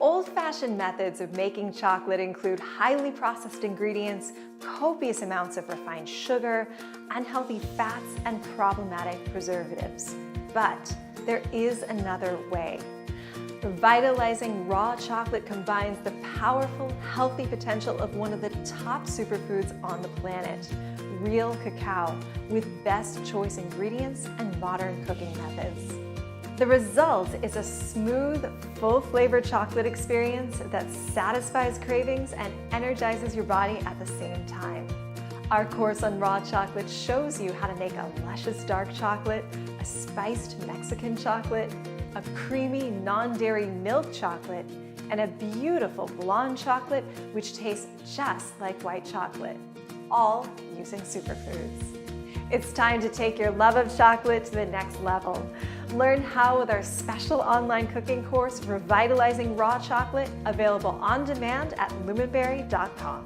Old-fashioned methods of making chocolate include highly processed ingredients, copious amounts of refined sugar, unhealthy fats, and problematic preservatives. But there is another way. Revitalizing raw chocolate combines the powerful, healthy potential of one of the top superfoods on the planet, real cacao, with best choice ingredients and modern cooking methods. The result is a smooth, full-flavored chocolate experience that satisfies cravings and energizes your body at the same time. Our course on raw chocolate shows you how to make a luscious dark chocolate, a spiced Mexican chocolate, a creamy non-dairy milk chocolate, and a beautiful blonde chocolate which tastes just like white chocolate, all using superfoods. It's time to take your love of chocolate to the next level. Learn how with our special online cooking course, Revitalizing Raw Chocolate, available on demand at luminberry.com.